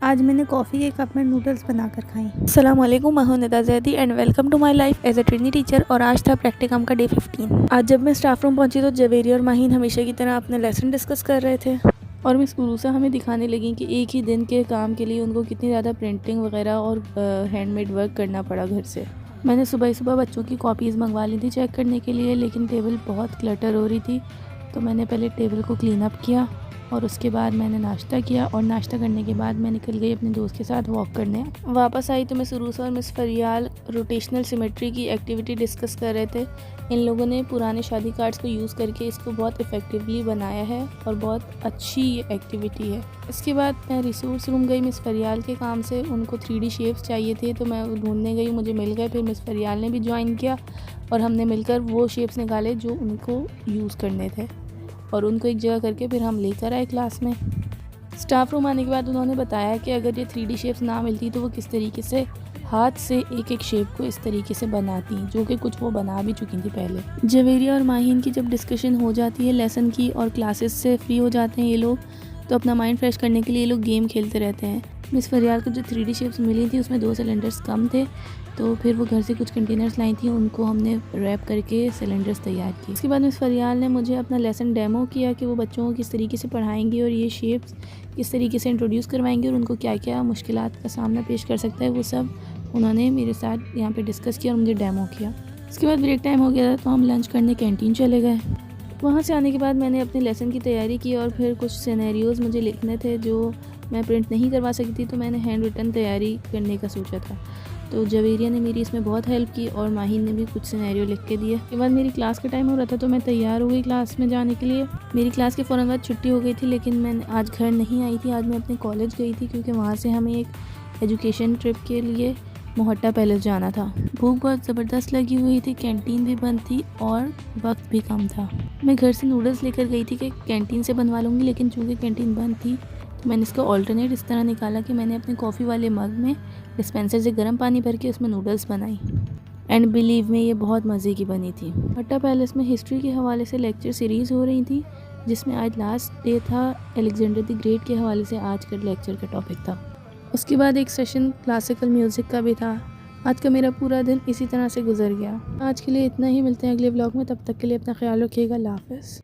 आज मैंने कॉफ़ी के कप में नूडल्स बनाकर खाई। अस्सलाम वालेकुम, मैं हूं Nida Zaidi and welcome to my life as a trainee teacher. और आज था प्रैक्टिकम का डे 15। आज जब मैं स्टाफ रूम पहुंची तो जवेरी और माहीन हमेशा की तरह अपने लेसन डिस्कस कर रहे थे और मिस कुरूसा हमें दिखाने लगी कि एक ही दिन के काम के लिए उनको कितनी ज़्यादा प्रिंटिंग वगैरह और हैंडमेड वर्क करना पड़ा घर से। मैंने सुबह ही सुबह बच्चों की कॉपीज़ मंगवा ली थी चेक करने के लिए, लेकिन टेबल बहुत क्लटर हो रही थी तो मैंने पहले टेबल को क्लीन अप किया और उसके बाद मैंने नाश्ता किया और नाश्ता करने के बाद मैं निकल गई अपने दोस्त के साथ वॉक करने। वापस आई तो मैं सुरूसा और मिस फरियाल रोटेशनल सिमेट्री की एक्टिविटी डिस्कस कर रहे थे। इन लोगों ने पुराने शादी कार्ड्स को यूज़ करके इसको बहुत इफ़ेक्टिवली बनाया है और बहुत अच्छी एक्टिविटी है। इसके बाद मैं रिसोर्स रूम गई मिस फरियाल के काम से। उनको 3D शेप्स चाहिए थे तो मैं ढूंढने गई, मुझे मिल गए। फिर मिस फरियाल ने भी ज्वाइन किया और हमने मिलकर वो शेप्स निकाले जो उनको यूज़ करने थे और उनको एक जगह करके फिर हम लेकर आए क्लास में। स्टाफ रूम आने के बाद उन्होंने बताया कि अगर ये 3D शेप्स ना मिलती तो वो किस तरीके से हाथ से एक एक शेप को इस तरीके से बनाती, जो कि कुछ वो बना भी चुकी थी पहले। जवेरिया और माहीन की जब डिस्कशन हो जाती है लेसन की और क्लासेस से फ्री हो जाते हैं ये लोग, तो अपना माइंड फ्रेश करने के लिए ये लोग गेम खेलते रहते हैं। मिस फरियाल को जो 3D शेप्स मिली थी उसमें 2 सिलेंडर्स कम थे, तो फिर वो घर से कुछ कंटेनर्स लाई थी, उनको हमने रैप करके सिलेंडर्स तैयार किए। उसके बाद मिस फरियाल ने मुझे अपना लेसन डेमो किया कि वो बच्चों को किस तरीके से पढ़ाएंगी और ये शेप्स किस तरीके से इंट्रोड्यूस करवाएंगे और उनको क्या क्या मुश्किलात का सामना पेश कर सकता है, वो सब उन्होंने मेरे साथ यहाँ पे डिस्कस किया और मुझे डेमो किया। उसके बाद ब्रेक टाइम हो गया था तो हम लंच करने कैंटीन चले गए। वहाँ से आने के बाद मैंने अपने लेसन की तैयारी की और फिर कुछ सिनेरियोज़ मुझे लिखने थे जो मैं प्रिंट नहीं करवा सकती थी, तो मैंने हैंड रिटन तैयारी करने का सोचा था। तो जवेरिया ने मेरी इसमें बहुत हेल्प की और माहीन ने भी कुछ सिनेरियो लिख के दिए। उसके बाद मेरी क्लास का टाइम हो रहा था तो मैं तैयार हो गई क्लास में जाने के लिए। मेरी क्लास के फ़ौरन बाद छुट्टी हो गई थी, लेकिन मैं आज घर नहीं आई थी। आज मैं अपने कॉलेज गई थी क्योंकि वहाँ से हमें एक एजुकेशन ट्रिप के लिए मोहट्टा पैलेस जाना था। भूख बहुत ज़बरदस्त लगी हुई थी, कैंटीन भी बंद थी और वक्त भी कम था। मैं घर से नूडल्स लेकर गई थी कि कैंटीन से बनवा लूँगी, लेकिन चूँकि कैंटीन बंद थी तो मैंने इसका ऑल्टरनेट इस तरह निकाला कि मैंने अपने कॉफ़ी वाले मग में डिस्पेंसर से गर्म पानी भर के उसमें नूडल्स बनाई एंड बिलीव में ये बहुत मज़े की बनी थी। मोहट्टा पैलेस में हिस्ट्री के हवाले से लेक्चर सीरीज़ हो रही थी, जिसमें आज लास्ट डे था। अलेक्जेंडर द ग्रेट के हवाले से आज का लेक्चर का टॉपिक था। उसके बाद एक सेशन क्लासिकल म्यूज़िक का भी था। आज का मेरा पूरा दिन इसी तरह से गुजर गया। आज के लिए इतना ही, मिलते हैं अगले व्लॉग में। तब तक के लिए अपना ख्याल रखिएगा। अल्लाह हाफ़िज़।